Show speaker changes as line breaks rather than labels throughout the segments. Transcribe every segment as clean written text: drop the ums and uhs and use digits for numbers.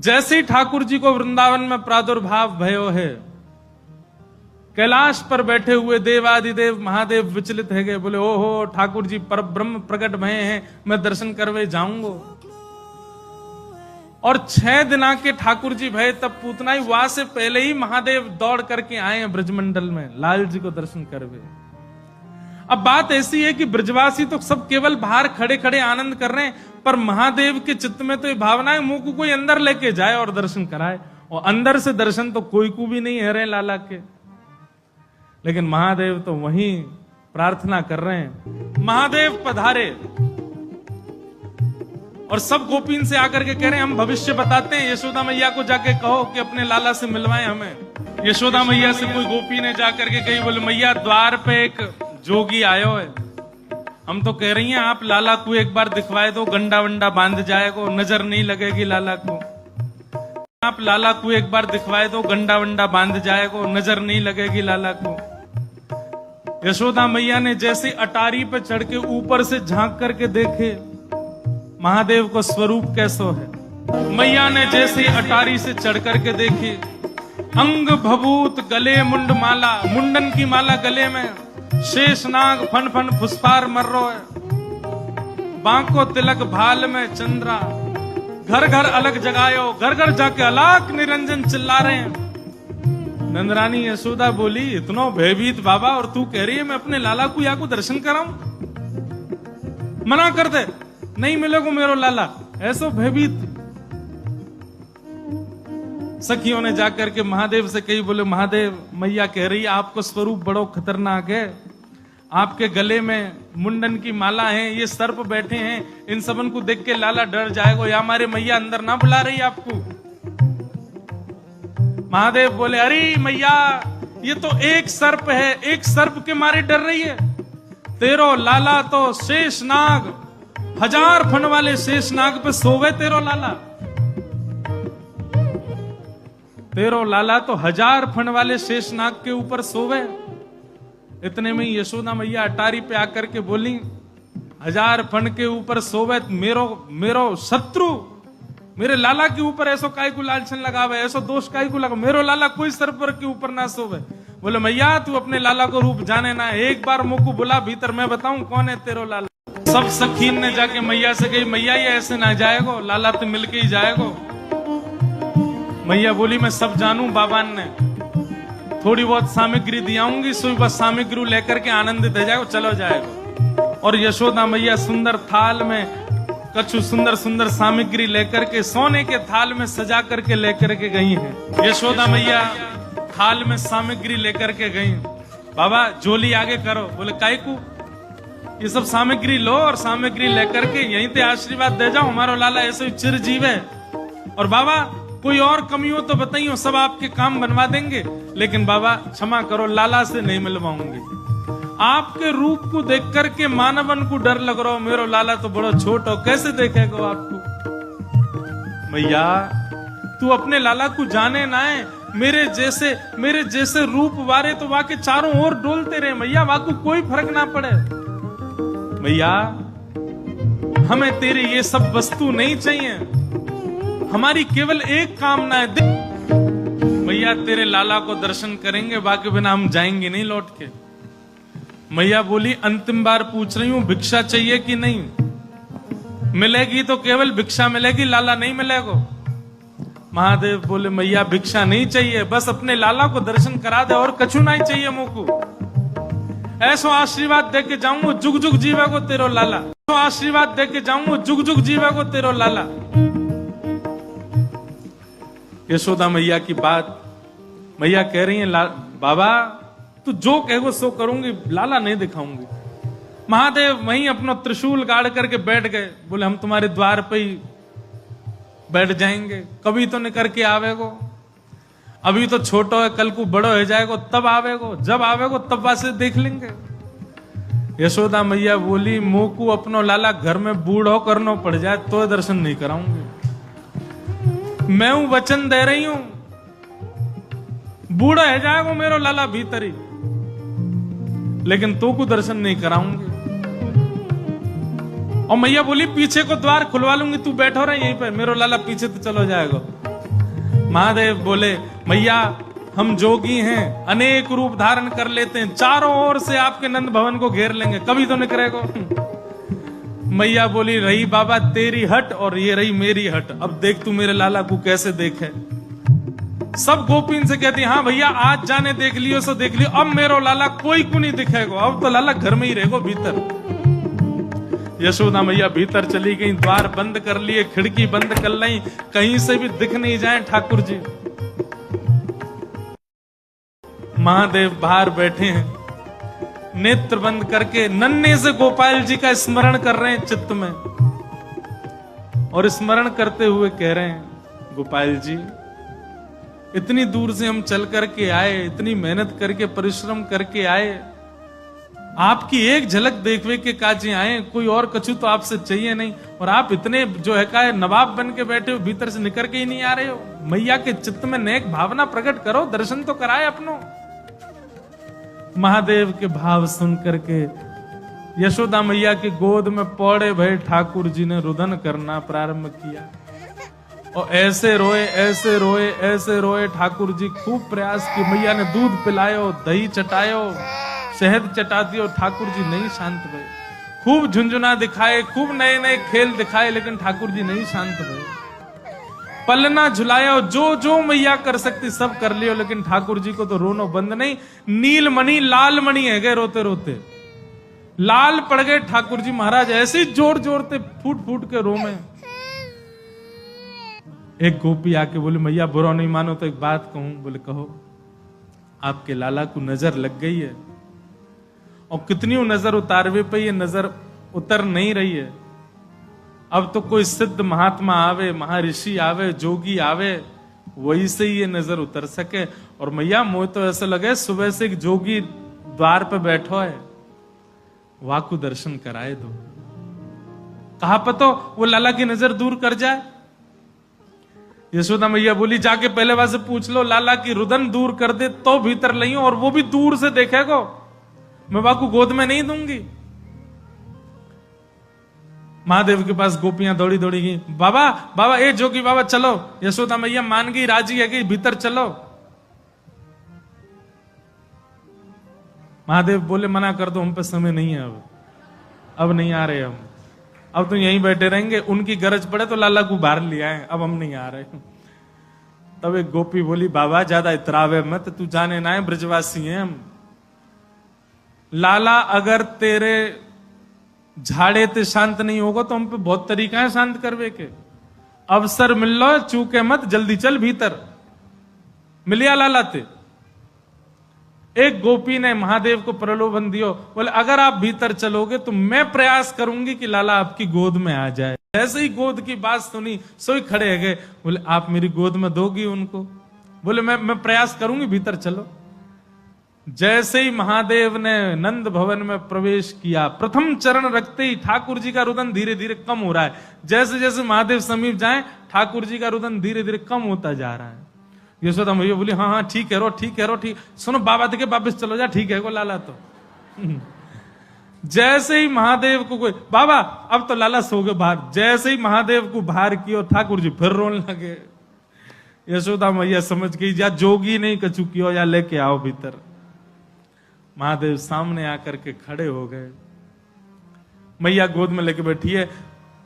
जैसे ही ठाकुर जी को वृंदावन में प्रादुर्भाव भयो है, कैलाश पर बैठे हुए देवादिदेव महादेव विचलित है गए, बोले ओहो ठाकुर जी पर ब्रह्म प्रकट भय हैं, मैं दर्शन करवे जाऊंगो। और 6 दिना के ठाकुर जी भय तब पूतना ही वहां से पहले ही महादेव दौड़ करके आए हैं ब्रजमंडल में लाल जी को दर्शन करवे। अब बात ऐसी है कि ब्रजवासी तो सब केवल बाहर खड़े खड़े आनंद कर रहे हैं, पर महादेव के चित्त में तो ये भावना है मुंह को कोई अंदर लेके जाए और दर्शन कराए, और अंदर से दर्शन तो कोई को भी नहीं है रहे लाला के। लेकिन महादेव तो वहीं प्रार्थना कर रहे हैं, महादेव पधारे। और सब गोपीन से आकर के कह रहे हैं हम भविष्य बताते हैं, यशोदा मैया को जाके कहो कि अपने लाला से मिलवाएं हमें। यशोदा मैया से कोई गोपी ने जाकर के कही, बोले मैया द्वार पे एक जोगी आयो है, हम तो कह रही हैं आप लाला को एक बार दिखवाए दो, गंडा वंडा बांध जाएगा, नजर नहीं लगेगी लाला को। आप लाला को एक बार दिखवाए दो, गंडा वंडा बांध जाएगा, नजर नहीं लगेगी लाला को। यशोदा मैया ने जैसे अटारी पे चढ़ के ऊपर से झांक करके देखे महादेव को स्वरूप कैसो है। मैया ने जैसे अटारी से चढ़ करके देखे, अंग भभूत गले मुंड माला, मुंडन की माला गले में, शेष नाग फन फन फुसफार मर रो है, बांको तिलक भाल में चंद्रा, घर घर अलग जगायो, घर घर जाके अलाक निरंजन चिल्ला रहे हैं। नंदरानी यशोदा बोली इतनो भयभीत बाबा, और तू कह रही है मैं अपने लाला को या को दर्शन कराऊं? मना कर दे, नहीं मिलेगा मेरो लाला। ऐसो भयभीत सखियों ने जाकर के महादेव से कही, बोले महादेव मैया कह रही आपको स्वरूप बड़ो खतरनाक है, आपके गले में मुंडन की माला है, ये सर्प बैठे हैं, इन सबन को देख के लाला डर जाएगा, या हमारे मैया अंदर ना बुला रही आपको। महादेव बोले अरे मैया ये तो एक सर्प है, एक सर्प के मारे डर रही है, तेरो लाला तो शेष नाग, 1000 फन वाले शेष नाग पे सोवे तेरो लाला, तेरो लाला तो 1000 फन वाले शेष नाग के ऊपर सोवे। इतने में यशोदा मैया अटारी पे आकर के बोली 1000 फन के ऊपर सोवे मेरो शत्रु मेरे लाला के ऊपर ऐसो काय को लालचन लगावे, ऐसो दोष काय को लगा, मेरो लाला कोई सर्पर के ऊपर ना सोवे। बोले मैया तू अपने लाला को रूप जाने ना, एक बार मुंह को बुला भीतर मैं बताऊं कौन है तेरो लाला। सब सखीन ने जाके मैया से कही मैया ये ऐसे ना जाएगो, लाला तो मिलके ही जाएगो। मैया बोली मैं सब जानू, बाबा ने थोड़ी बहुत सामग्री दियाऊंगी, सो बस सामग्री लेकर के आनंदित हो जाएगो, चलो जाएगो। और यशोदा मैया सुंदर थाल में कछु सुंदर सुंदर सामग्री लेकर के सोने के थाल में सजा करके लेकर के गई हैं। यशोदा मैया थाल में सामग्री लेकर के गई, बाबा झोली आगे करो। बोले काय को? ये सब सामग्री लो और सामग्री लेकर के यहीं पे आशीर्वाद दे जाओ, हमारा लाला ऐसे ही चिरजीव है। और बाबा कोई और कमी हो तो बताइए, सब आपके काम बनवा देंगे, लेकिन बाबा क्षमा करो लाला से नहीं मिलवाऊंगी। आपके रूप को देख करके मानवन को डर लग रहा हो, मेरो लाला तो बड़ा छोट हो, कैसे देखेगा आपको? मैया तू अपने लाला को जाने ना है, मेरे जैसे रूप वारे तो वाके चारों ओर डोलते रहे मैया, वाको कोई फर्क ना पड़े। मैया हमें तेरे ये सब वस्तु नहीं चाहिए, हमारी केवल एक कामना है, मैया तेरे लाला को दर्शन करेंगे, बाकी बिना हम जाएंगे नहीं लौट के। मैया बोली अंतिम बार पूछ रही हूं भिक्षा चाहिए कि नहीं? मिलेगी तो केवल भिक्षा मिलेगी, लाला नहीं मिलेगा। महादेव बोले मैया भिक्षा नहीं चाहिए, बस अपने लाला को दर्शन करा दे और कछु नहीं चाहिए मुझको। ऐसो आशीर्वाद दे के जाऊंगा जुग जुग जीवा को तेरो लाला, ऐसो आशीर्वाद दे के जाऊंगा जुग जुग जीवा को तेरो लाला। यशोदा मैया की बात मैया कह रही है बाबा तू जो कहो सो करूंगी, लाला नहीं दिखाऊंगी। महादेव वहीं अपना त्रिशूल गाड़ करके बैठ गए, बोले हम तुम्हारे द्वार पे ही बैठ जाएंगे, कभी तो निकर के आवेगो, अभी तो छोटो है, कल को बड़ो हो जाएगो तब आवेगो, जब आवेगो तब वासे देख लेंगे। यशोदा मैया बोली मुंह को अपनो लाला घर में बूढ़ो करनो पड़ जाए तो दर्शन नहीं कराऊंगी। मैं हूं वचन दे रही हूं, बूढ़ा है जाएगो मेरो लाला भीतर ही, लेकिन तो को दर्शन नहीं कराऊंगी। और मैया बोली पीछे को द्वार खुलवा लूंगी, तू बैठो रहे यहीं पे, मेरो लाला पीछे तो चलो जाएगा। महादेव बोले मैया हम जोगी हैं, अनेक रूप धारण कर लेते हैं, चारों ओर से आपके नंद भवन को घेर लेंगे, कभी तो निकलेगो। मैया बोली रही बाबा तेरी हट और ये रही मेरी हट, अब देख तू मेरे लाला को कैसे देखे। सब गोपीन से कहती हाँ भैया आज जाने देख लियो सो देख लियो, अब मेरो लाला कोई को नहीं दिखेगा, अब तो लाला घर में ही रहेगो भीतर। यशोदा मैया भीतर चली गई, द्वार बंद कर लिए, खिड़की बंद कर ली, कहीं से भी दिख नहीं जाए ठाकुर जी। महादेव बाहर बैठे हैं, नेत्र बंद करके नन्हे से गोपाल जी का स्मरण कर रहे हैं चित्त में, और स्मरण करते हुए कह रहे हैं गोपाल जी इतनी दूर से हम चल करके आए, इतनी मेहनत करके परिश्रम करके आए, आपकी एक झलक देखने के काजे आए, कोई और कछु तो आपसे चाहिए नहीं, और आप इतने जो है का नवाब बन के बैठे हो, भीतर से निकल के ही नहीं आ रहे हो। मैया के चित्त में नेक भावना प्रकट करो, दर्शन तो कराए अपनों। महादेव के भाव सुन करके यशोदा मैया की गोद में पौड़े भय ठाकुर जी ने रुदन करना प्रारंभ किया, और ऐसे रोए ऐसे रोए ऐसे रोए। ठाकुर जी खूब प्रयास की, मैया ने दूध पिलायो, दही चटायो, शहद चटा दियो, ठाकुर जी नहीं शांत भये। खूब झुंझुना दिखाए, खूब नए नए खेल दिखाए, लेकिन ठाकुर जी नहीं शांत भये। पलना झुलाया, जो जो मैया कर सकती सब कर लियो, लेकिन ठाकुर जी को तो रोनो बंद नहीं। नीलमणि लाल मणि है गए रोते रोते, लाल पड़ गए ठाकुर जी महाराज, ऐसे जोर जोरते फूट फूट के रो में। एक गोपी आके बोले मैया बुरा नहीं मानो तो एक बात कहूं। बोले कहो। आपके लाला को नजर लग गई है, और कितनी नजर उतारवे पे ये नजर उतर नहीं रही है। अब तो कोई सिद्ध महात्मा आवे, महर्षि आवे, जोगी आवे, वही से ही ये नजर उतर सके। और मैया मोह तो ऐसा लगे सुबह से एक जोगी द्वार पे बैठो है, वाकु दर्शन कराए दो। कहा पतो वो लाला की नजर दूर कर जाए। यशोदा मैया बोली जाके पहले वहां से पूछ लो, लाला की रुदन दूर कर दे तो भीतर लइयो, और वो भी दूर से देखेगो, मैं वाकु गोद में नहीं दूंगी। महादेव के पास गोपियां दौड़ी दौड़ी गई, बाबा बाबा ए जोगी बाबा चलो। यशोदा मैया मान गई, राजी है गई, भीतर चलो। महादेव बोले मना कर दो, हम पे समय नहीं है, अब नहीं आ रहे हम, अब तो यहीं बैठे रहेंगे, उनकी गरज पड़े तो लाला को बाहर ले आए, अब हम नहीं आ रहे। तब एक गोपी बोली बाबा ज्यादा इतरावे मत, तू जाने ना है ब्रजवासी हैं हम। लाला अगर तेरे झाड़े ते शांत नहीं होगा तो हम पे बहुत तरीका है शांत करवे के। अवसर मिल लो, चूके मत, जल्दी चल भीतर। मिलिया लाला ते। एक गोपी ने महादेव को प्रलोभन दियो, बोले अगर आप भीतर चलोगे तो मैं प्रयास करूंगी कि लाला आपकी गोद में आ जाए। ऐसे ही गोद की बात सुनी, सोई खड़े है गए। बोले आप मेरी गोद में दोगी उनको? बोले मैं प्रयास करूंगी, भीतर चलो। जैसे ही महादेव ने नंद भवन में प्रवेश किया, प्रथम चरण रखते ही ठाकुर जी का रुदन धीरे धीरे कम हो रहा है। जैसे जैसे महादेव समीप जाए, ठाकुर जी का रुदन धीरे धीरे कम होता जा रहा है। यशोदा मैया बोली हाँ हाँ ठीक है रो, ठीक है रो, ठीक। सुनो बाबा देखे वापिस चलो जा, ठीक है को लाला तो। जैसे ही महादेव को कोई बाबा अब तो लाला सो गए बाहर, जैसे ही महादेव को बाहर किया ठाकुर जी फिर रोने लगे। यशोदा मैया समझ गई या जोगी नहीं कछु कियो, या लेके आओ भीतर। महादेव सामने आकर के खड़े हो गए, मैया गोद में लेके बैठी है,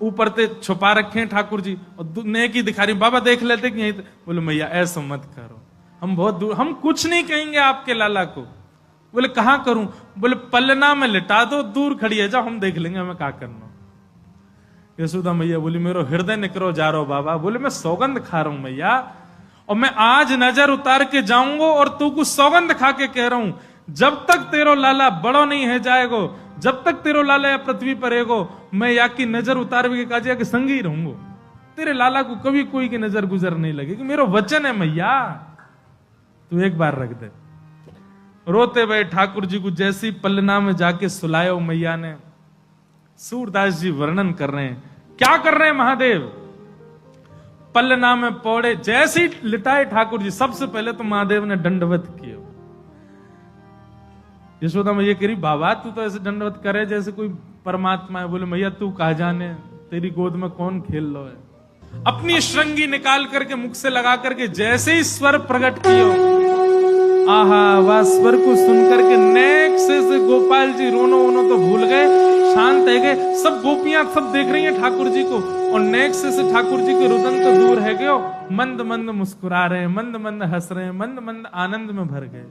ऊपर ते छुपा रखे हैं ठाकुर जी, और नेकी दिखा रही, बाबा देख लेते कि यहीं। बोले मैया ऐसा मत करो, हम बहुत दूर, हम कुछ नहीं कहेंगे आपके लाला को। बोले कहां करूं? बोले पलना में लिटा दो, दूर खड़ी है, जाओ हम देख लेंगे हमें क्या करना। यशोदा मैया बोली मेरो हृदय निकरो जा रहा हो बाबा। बोले मैं सौगंध खा रहा हूं मैया, और मैं आज नजर उतार के जाऊंगा, और तू कुछ सौगंध खा के कह रहा हूं, जब तक तेरो लाला बड़ो नहीं है जाएगो, जब तक तेरो लाला या पृथ्वी पर रहेगो, मैं या की नजर उतार के काजिया के संग ही रहूंगो। तेरे लाला को कभी कोई की नजर गुजर नहीं लगेगी, मेरो वचन है मैया, तू एक बार रख दे। रोते हुए ठाकुर जी को जैसी पलना में जाके सुलायो मैया ने। सूरदास जी वर्णन कर रहे हैं, क्या कर रहे हैं महादेव? पलना में पौड़े जैसे ही लिटाए ठाकुर जी, सबसे पहले तो महादेव ने दंडवत किया। यशोदा मैया कह रही बाबा तू तो ऐसे दंडवत करे जैसे कोई परमात्मा है। बोले मैया तू कहा जाने, तेरी गोद में कौन खेल लो है। अपनी श्रृंगी निकाल करके मुख से लगा करके जैसे ही स्वर प्रकट कियो, आहा, वह स्वर को सुन करके नेक से गोपाल जी रोनो वोनो तो भूल गए, शांत है गए। सब गोपियां सब देख रही हैं ठाकुर जी को, और नेक से ठाकुर जी के रुदन तो दूर है गयो, मंद मंद मुस्कुरा रहे, मंद मंद हंस रहे, मंद मंद आनंद में भर गए।